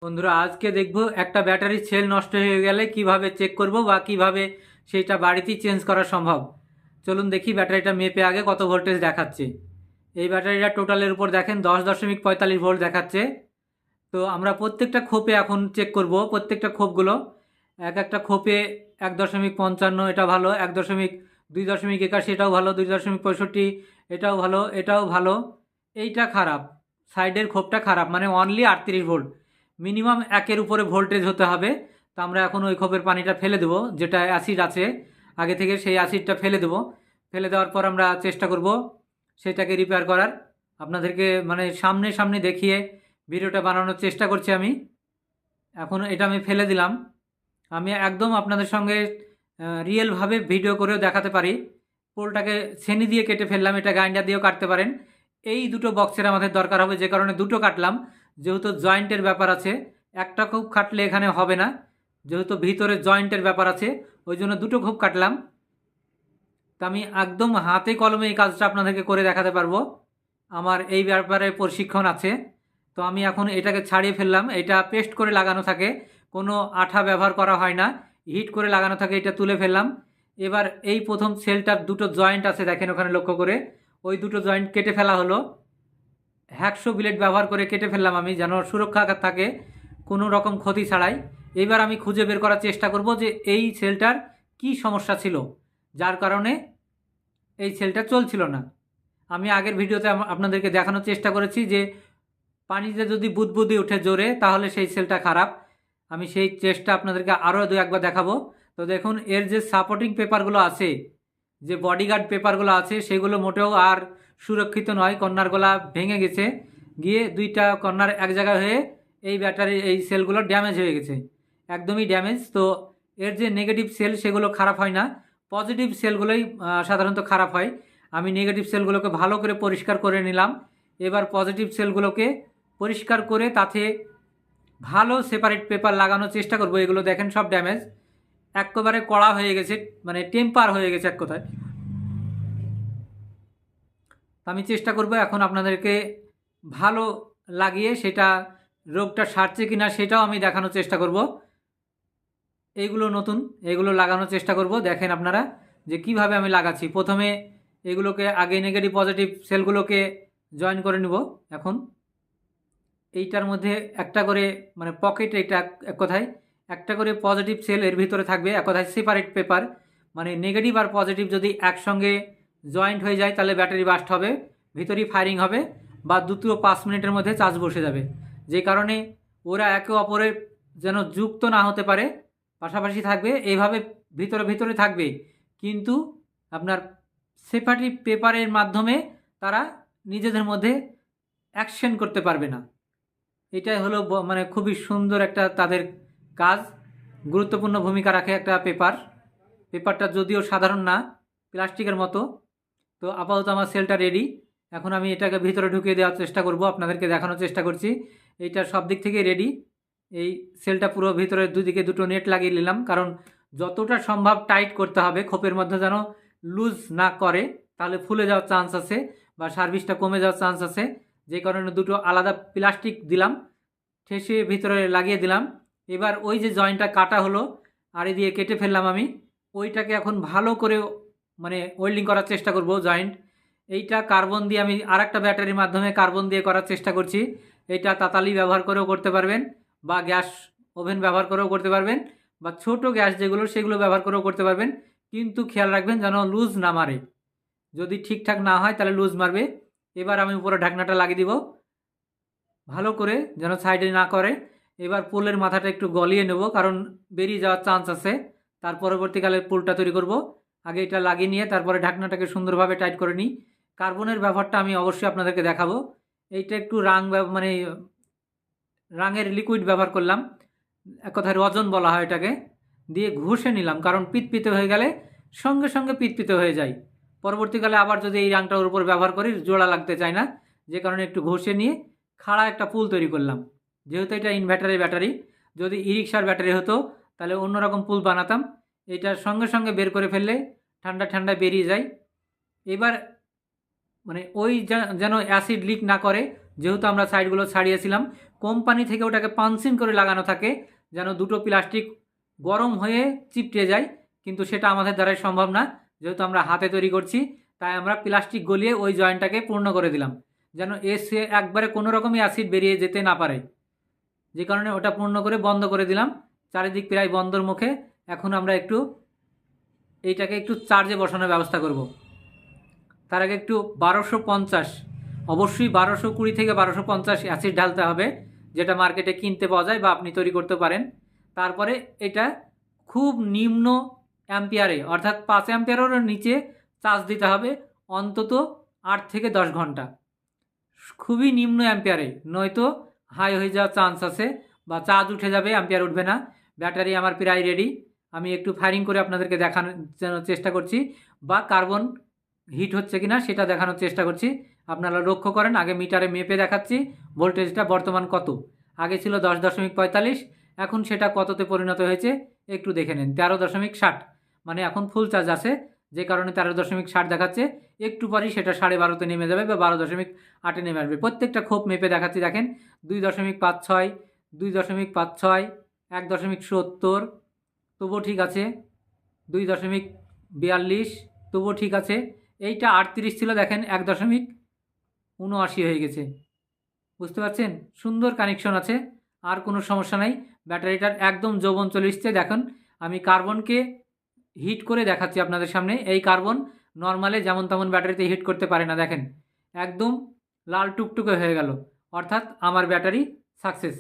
বন্ধুরা আজকে দেখব একটা ব্যাটারির সেল নষ্ট হয়ে গেলে কিভাবে চেক করব বা কিভাবে সেটা বাড়িতেই চেঞ্জ করা সম্ভব। চলুন দেখি ব্যাটারিটা মেপে আগে কত ভোল্টেজ দেখাচ্ছে। এই ব্যাটারিটা টোটালের উপর দেখেন 10.45 ভোল্ট দেখাচ্ছে। তো আমরা প্রত্যেকটা খোপে এখন চেক করব, প্রত্যেকটা খোপগুলো এক একটা খোপে 1.55 এটা ভালো, 2.81 এটাও ভালো, 2.65 এটাও ভালো, এটাও ভালো, এইটা খারাপ, সাইডের খোপটা খারাপ, মানে অনলি 38 ভোল্ট। মিনিমাম একের উপরে ভোল্টেজ হতে হবে। তো আমরা এখন ওই খোপের পানিটা ফেলে দেবো, যেটা অ্যাসিড আছে আগে থেকে, সেই অ্যাসিডটা ফেলে দেবো। ফেলে দেওয়ার পর আমরা চেষ্টা করব সেটাকে রিপেয়ার করার। আপনাদেরকে মানে সামনে সামনে দেখিয়ে ভিডিওটা বানানোর চেষ্টা করছি আমি। এখন এটা আমি ফেলে দিলাম। আমি একদম আপনাদের সঙ্গে রিয়েলভাবে ভিডিও করেও দেখাতে পারি। পোলটাকে ছেনি দিয়ে কেটে ফেললাম, এটা গ্রাইন্ডার দিয়েও কাটতে পারেন। এই দুটো বক্সের আমাদের দরকার হবে, যে কারণে দুটো কাটলাম। যেহেতু জয়েন্টের ব্যাপার আছে, একটা খুব কাটলে এখানে হবে না, যেহেতু ভিতরে জয়েন্টের ব্যাপার আছে, ওই জন্য দুটো খুব কাটলাম। তা আমি একদম হাতে কলমে এই কাজটা আপনাদেরকে করে দেখাতে পারবো, আমার এই ব্যাপারে প্রশিক্ষণ আছে। তো আমি এখন এটাকে ছাড়িয়ে ফেললাম। এটা পেস্ট করে লাগানো থাকে, কোনো আঠা ব্যবহার করা হয় না, হিট করে লাগানো থাকে। এটা তুলে ফেললাম। এবার এই প্রথম সেলটার দুটো জয়েন্ট আছে দেখেন ওখানে লক্ষ্য করে, ওই দুটো জয়েন্ট কেটে ফেলা হলো। হ্যাকশো ব্লেড ব্যবহার করে কেটে ফেললাম আমি, যেন সুরক্ষা থাকে কোনো রকম ক্ষতি ছাড়াই। এবার আমি খুঁজে বের করার চেষ্টা করব যে এই সেলটার কি সমস্যা ছিল, যার কারণে এই সেলটা চলছিল না। আমি আগের ভিডিওতে আপনাদেরকে দেখানোর চেষ্টা করেছি যে পানিতে যদি বুদবুদি উঠে জোরে তাহলে সেই সেলটা খারাপ। আমি সেই চেষ্টা আপনাদেরকে আরও দু একবার দেখাবো। তো দেখুন এর যে সাপোর্টিং পেপারগুলো আছে, যে বডিগার্ড পেপারগুলো আছে, সেগুলো মোটেও আর সুরক্ষিত নয়। কর্নার গলা ভেঙে গেছে, গিয়ে দুইটা কর্নার এক জায়গায় হয়ে এই ব্যাটারি এই সেলগুলো ড্যামেজ হয়ে গেছে, একদমই ড্যামেজ। তো এর যে নেগেটিভ সেল সেগুলো খারাপ হয় না, পজিটিভ সেলগুলোই সাধারণত খারাপ হয়। আমি নেগেটিভ সেলগুলোকে ভালো করে পরিষ্কার করে নিলাম। এবার পজিটিভ সেলগুলোকে পরিষ্কার করে তাতে ভালো সেপারেট পেপার লাগানোর চেষ্টা করব। এগুলো দেখেন সব ড্যামেজ, একেবারে কড়া হয়ে গেছে, মানে টেম্পার হয়ে গেছে এক কথায়। আমি চেষ্টা করব এখন আপনাদেরকে ভালো লাগিয়ে সেটা রোগটা সারছে কিনা সেটাও আমি দেখানোর চেষ্টা করব। এইগুলো নতুন, এগুলো লাগানোর চেষ্টা করব। দেখেন আপনারা যে কিভাবে আমি লাগাচ্ছি। প্রথমে এগুলোকে আগে নেগেটিভ পজিটিভ সেলগুলোকে জয়েন করে নেব। এখন এইটার মধ্যে একটা করে, মানে পকেট, এটা এক কথায় একটা করে পজিটিভ সেল এর ভিতরে থাকবে, এক কথায় সেপারেট পেপার। মানে নেগেটিভ আর পজিটিভ যদি একসঙ্গে জয়েন্ট হয়ে যায় তাহলে ব্যাটারি বাস্ট হবে, ভিতরেই ফায়ারিং হবে, বা 2 থেকে 5 মিনিটের মধ্যে চার্জ বসে যাবে। যে কারণে ওরা একে অপরের যেন যুক্ত না হতে পারে, পাশাপাশি থাকবে, এইভাবে ভিতরে ভিতরে থাকবে, কিন্তু আপনার সেপারেটিভ পেপারের মাধ্যমে তারা নিজেদের মধ্যে অ্যাকশন করতে পারবে না। এটাই হলো মানে খুবই সুন্দর একটা তাদের কাজ, গুরুত্বপূর্ণ ভূমিকা রাখে একটা পেপার। পেপারটা যদিও সাধারণ না, প্লাস্টিকের মতো। তো আপাতত আমার সেলটা রেডি। এখন আমি এটাকে ভিতরে ঢুকিয়ে দেওয়ার চেষ্টা করব, আপনাদেরকে দেখানোর চেষ্টা করছি। এইটা সব দিক থেকে রেডি। এই সেলটা পুরো ভিতরে দুদিকে দুটো নেট লাগিয়ে নিলাম, কারণ যতটা সম্ভব টাইট করতে হবে, খোপের মধ্যে যেন লুজ না করে, তাহলে ফুলে যাওয়ার চান্স আছে বা সার্ভিসটা কমে যাওয়ার চান্স আছে। যে কারণে দুটো আলাদা প্লাস্টিক দিলাম, ঠেসে ভিতরে লাগিয়ে দিলাম। এবার ওই যে জয়েন্টটা কাটা হলো আড়ি দিয়ে কেটে ফেললাম আমি, ওইটাকে এখন ভালো করে মানে ওয়েল্ডিং করার চেষ্টা করব জয়েন্ট। এইটা কার্বন দিয়ে, আমি আরেকটা ব্যাটারির মাধ্যমে কার্বন দিয়ে করার চেষ্টা করছি। এইটা তাতালি ব্যবহার করেও করতে পারবেন, বা গ্যাস ওভেন ব্যবহার করেও করতে পারবেন, বা ছোট গ্যাস যেগুলো সেগুলো ব্যবহার করেও করতে পারবেন। কিন্তু খেয়াল রাখবেন যেন লুজ না মারে, যদি ঠিকঠাক না হয় তাহলে লুজ মারবে। এবার আমি উপরে ঢাকনাটা লাগিয়ে দিব ভালো করে, যেন সাইডে না করে। এবার পোলের মাথাটা একটু গলিয়ে নেব, কারণ বেরিয়ে যাওয়ার চান্স আছে। তার পরবর্তীকালে পোলটা তৈরি করব। আগে এটা লাগিয়ে নিয়ে তারপরে ঢাকনাটাকে সুন্দরভাবে টাইট করে নিই। কার্বনের ব্যবহারটা আমি অবশ্যই আপনাদেরকে দেখাবো। এইটা একটু মানে রাঙের লিকুইড ব্যবহার করলাম, এক কথায় রজন বলা হয় এটাকে, দিয়ে ঘষে নিলাম, কারণ পিতপিতে হয়ে গেলে সঙ্গে সঙ্গে পিতপিতে হয়ে যায়। পরবর্তীকালে আবার যদি এই রাংটার উপর ব্যবহার করি জোড়া লাগতে চায় না, যে কারণে একটু ঘষে নিয়ে খাড়া একটা পুল তৈরি করলাম। যেহেতু এটা ইনভার্টারের ব্যাটারি, যদি ই রিক্সার ব্যাটারি হতো তাহলে অন্যরকম পুল বানাতাম। এটার সঙ্গে সঙ্গে বের করে ফেললে ঠান্ডা ঠান্ডা বেরিয়ে যায়। এবার মানে ওই যেন অ্যাসিড লিক না করে, যেহেতু আমরা সাইডগুলো ছাড়িয়েছিলাম, কোম্পানি থেকে ওটাকে পাঞ্চিং করে লাগানো থাকে যেন দুটো প্লাস্টিক গরম হয়ে চিপটে যায়, কিন্তু সেটা আমাদের দ্বারাই সম্ভব না, যেহেতু আমরা হাতে তৈরি করছি। তাই আমরা প্লাস্টিক গলিয়ে ওই জয়েন্টটাকে পূর্ণ করে দিলাম যেন এসে একবারে কোনো রকমই অ্যাসিড বেরিয়ে যেতে না পারে, যে কারণে ওটা পূর্ণ করে বন্ধ করে দিলাম। চারিদিক প্রায় বন্ধর মুখে। এখন আমরা এইটাকে একটু চার্জে বসানোর ব্যবস্থা করব। তার আগে একটু 1250, অবশ্যই 1220 থেকে 1250 অ্যাসিড ঢালতে হবে, যেটা মার্কেটে কিনতে পাওয়া যায় বা আপনি তৈরি করতে পারেন। তারপরে এটা খুব নিম্ন অ্যাম্পিয়ারে, অর্থাৎ 5 অ্যাম্পিয়ারেরও নিচে চার্জ দিতে হবে অন্তত 8 থেকে 10 ঘন্টা, খুবই নিম্ন অ্যাম্পিয়ারে, নয়তো হাই হয়ে যাওয়ার চান্স আছে বা চার্জ উঠে যাবে, অ্যাম্পিয়ার উঠবে না। ব্যাটারি আমার প্রায় রেডি। আমি একটু ফায়ারিং করে আপনাদেরকে দেখানোর চেষ্টা করছি, বা কার্বন হিট হচ্ছে কিনা সেটা দেখানোর চেষ্টা করছি। আপনারা লক্ষ্য করেন, আগে মিটারে মেপে দেখাচ্ছি ভোল্টেজটা বর্তমান কত। আগে ছিল 10.45, এখন সেটা কততে পরিণত হয়েছে একটু দেখে নেন, 13.60, মানে এখন ফুল চার্জ আছে, যে কারণে 13.60 দেখাচ্ছে। একটু পরেই সেটা 12.5-তে নেমে যাবে বা 12.8-এ নেমে আসবে। প্রত্যেকটা খোপ মেপে দেখাচ্ছি, দেখেন 2.56, 2.56, 1.70, তবুও ঠিক আছে, 2.42, তবুও ঠিক আছে। এইটা 38 ছিল, দেখেন 1.79 হয়ে গেছে। বুঝতে পারছেন? সুন্দর কানেকশন আছে, আর কোনো সমস্যা নাই। ব্যাটারিটার একদম যৌবন চলে এসছে। দেখুন আমি কার্বনকে হিট করে দেখাচ্ছি আপনাদের সামনে। এই কার্বন নর্মালে যেমন তেমন ব্যাটারিতে হিট করতে পারে না, দেখেন একদম লাল টুকটুকে হয়ে গেল, অর্থাৎ আমার ব্যাটারি সাকসেস।